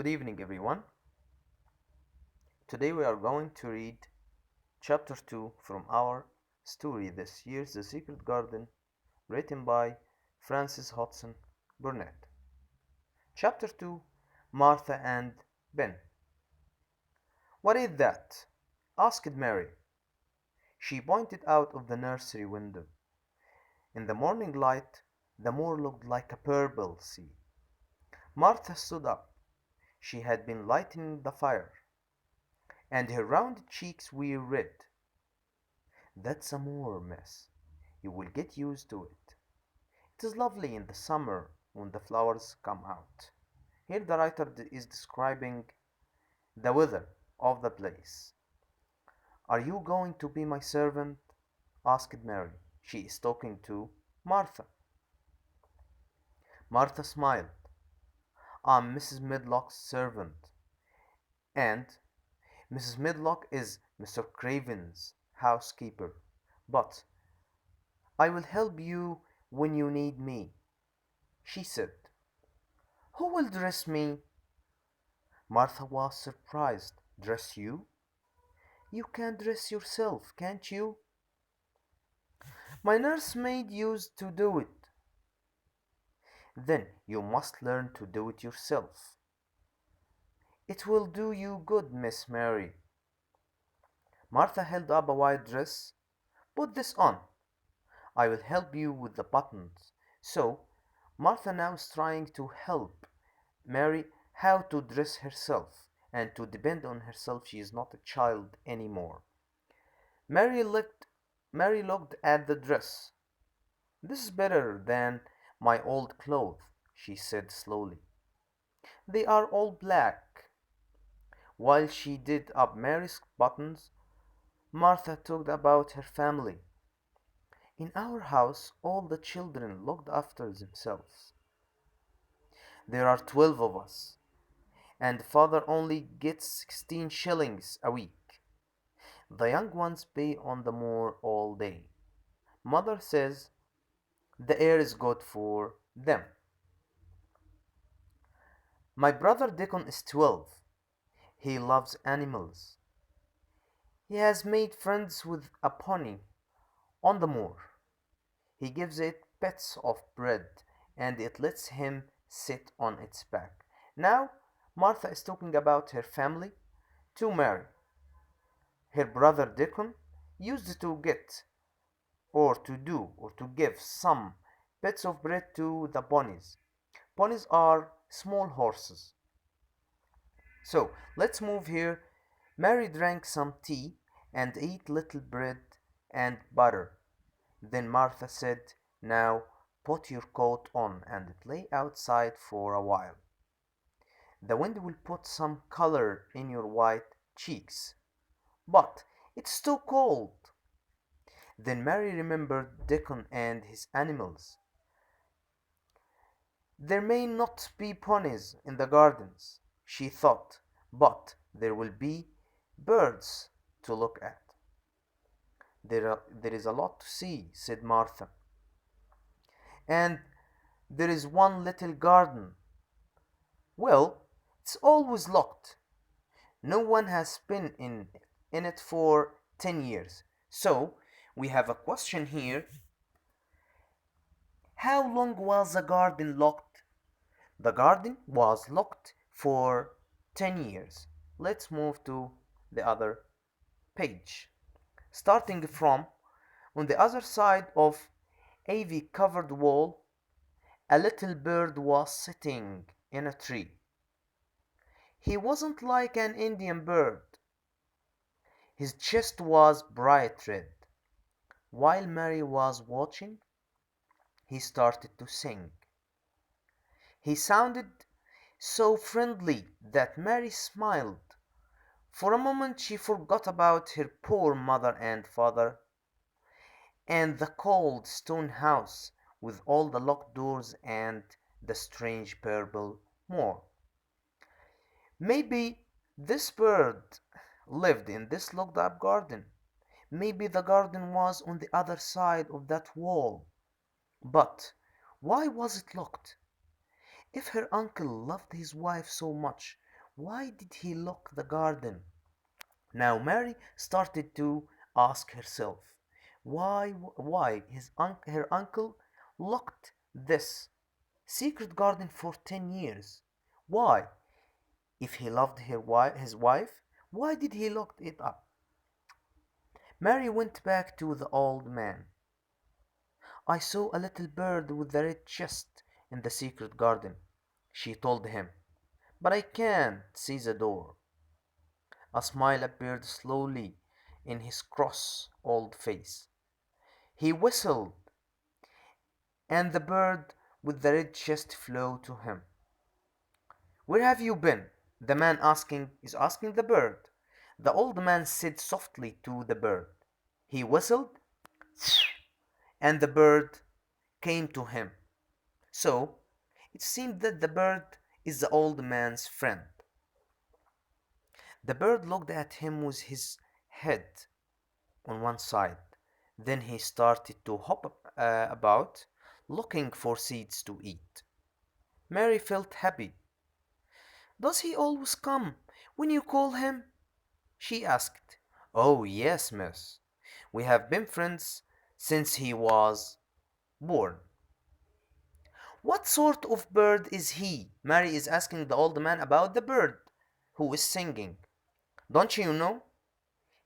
Good evening, everyone. Today we are going to read chapter 2 from our story this year's The Secret Garden, written by Francis Hodgson Burnett. Chapter 2, Martha and Ben. "What is that?" asked Mary. She pointed out of the nursery window. In the morning light, the moor looked like a purple sea. Martha stood up. She had been lighting the fire, and her round cheeks were red. "That's a moor, miss. You will get used to it. It is lovely in the summer when the flowers come out." Here the writer is describing the weather of the place. "Are you going to be my servant?" asked Mary. She is talking to Martha. Martha smiled. "I'm Mrs. Medlock's servant, and Mrs. Medlock is Mr. Craven's housekeeper, but I will help you when you need me," she said. "Who will dress me?" Martha was surprised. "Dress you? You can dress yourself, can't you?" "My nursemaid used to do it." "Then you must learn to do it yourself." "It will do you good, Miss Mary." Martha held up a white dress. "Put this on. I will help you with the buttons." So Martha now is trying to help Mary how to dress herself and to depend on herself. She is not a child anymore. Mary looked, Mary looked at the dress. "This is better than my old clothes," she said slowly. "They are all black." While she did up Mary's buttons, Martha talked about her family. "In our house all the children looked after themselves. There are 12 of us, and father only gets 16 shillings a week. The young ones play on the moor all day. Mother says the air is good for them. My brother Dickon is 12. He loves animals. He has made friends with a pony on the moor. He gives it bits of bread, and it lets him sit on its back." Now Martha is talking about her family to Mary. Her brother Dickon used to get or to do or to give some bits of bread to the ponies. Ponies are small horses. So let's move here. Mary drank some tea and ate little bread and butter. Then Martha said, "Now put your coat on and play outside for a while. The wind will put some color in your white cheeks." "But it's too cold." Then Mary remembered Dickon and his animals. "There may not be ponies in the gardens," she thought, "but there will be birds to look at." There is a lot to see," said Martha. "And there is one little garden." "Well, it's always locked. No one has been in it for 10 years. So we have a question here. How long was the garden locked?" "The garden was locked for 10 years. Let's move to the other page. Starting from on the other side of ivy covered wall, a little bird was sitting in a tree. He wasn't like an Indian bird. His chest was bright red. While Mary was watching, he started to sing. He sounded so friendly that Mary smiled. For a moment she forgot about her poor mother and father, and the cold stone house with all the locked doors and the strange purple moor. Maybe this bird lived in this locked up garden. Maybe the garden was on the other side of that wall. But why was it locked? If her uncle loved his wife so much, Why did he lock the garden? Now Mary started to ask herself why her uncle locked this secret garden for 10 years. Why? If he loved his wife, why did he lock it up? Mary went back to the old man. I saw a little bird with a red chest in the secret garden, she told him, but I can't see the door. A smile appeared slowly in his cross old face. He whistled, and the bird with the red chest flew to him. Where have you been? The man is asking the bird. The old man said softly to the bird. He whistled, and the bird came to him. So it seemed that the bird is the old man's friend. The bird looked at him with his head on one side. Then he started to hop about, looking for seeds to eat. Mary felt happy. Does he always come when you call him? She asked. Oh, yes, miss. We have been friends since he was born. What sort of bird is he? Mary is asking the old man about the bird who is singing. Don't you know?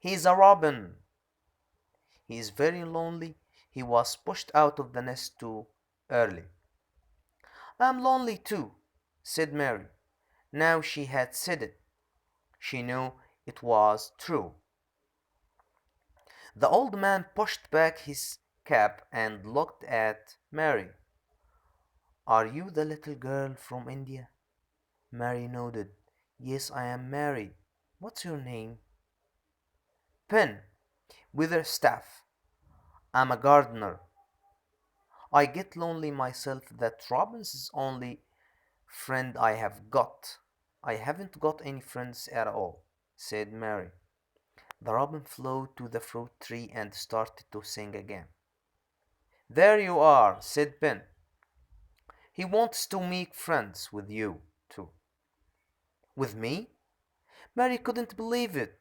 He is a robin. He is very lonely. He was pushed out of the nest too early. I'm lonely too, said Mary. Now she had said it. She knew it was true. The old man pushed back his cap and looked at Mary. Are you the little girl from India? Mary nodded. Yes, I am Mary. What's your name? Pen, Witherstaff. I'm a gardener. I get lonely myself. That Robin's is only friend I have got. I haven't got any friends at all, said Mary. The robin flew to the fruit tree and started to sing again. There you are, said Ben. He wants to make friends with you, too. With me? Mary couldn't believe it.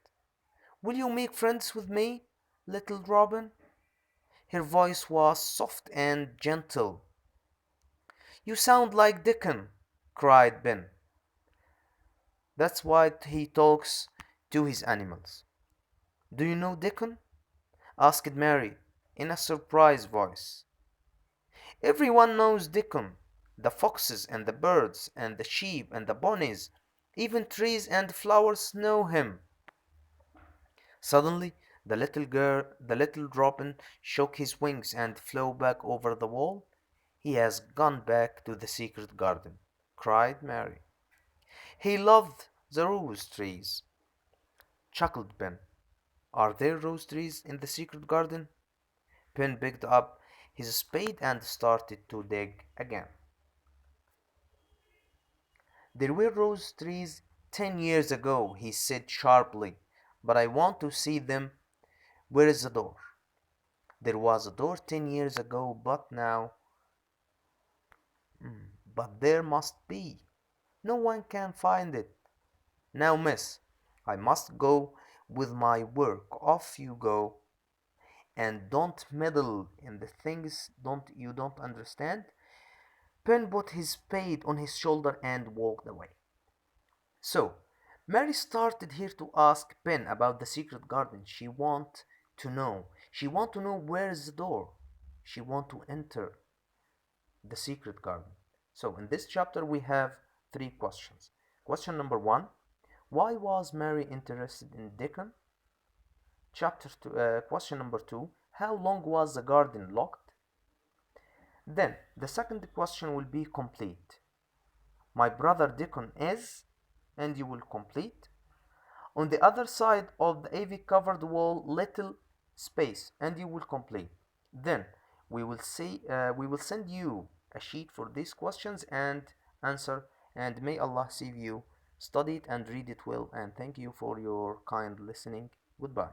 Will you make friends with me, little robin? Her voice was soft and gentle. You sound like Dickon, cried Ben. That's why he talks to his animals. Do you know Dickon? Asked Mary in a surprised voice. Everyone knows Dickon. The foxes and the birds and the sheep and the bunnies, even trees and flowers know him. Suddenly, the little robin shook his wings and flew back over the wall. He has gone back to the secret garden, cried Mary. He loved the rose trees, chuckled Ben. Are there rose trees in the secret garden? Ben picked up his spade and started to dig again. There were rose trees 10 years ago, he said sharply, but I want to see them. Where is the door? There was a door 10 years ago, but now. But there must be. No one can find it. Now, miss, I must go with my work. Off you go. And don't meddle in the things you don't understand. Pen put his spade on his shoulder and walked away. So, Mary started here to ask Pen about the secret garden. She want to know. She want to know where is the door. She want to enter the secret garden. So, in this chapter we have three questions. Question number 1, why was Mary interested in Dickon? Question number 2, how long was the garden locked? Then, the second question will be complete. My brother Dickon is, and you will complete. On the other side of the ivy covered wall, little space, and you will complete. Then we will send you a sheet for these questions and answer, and may Allah save you. Study it and read it well, and thank you for your kind listening. Goodbye.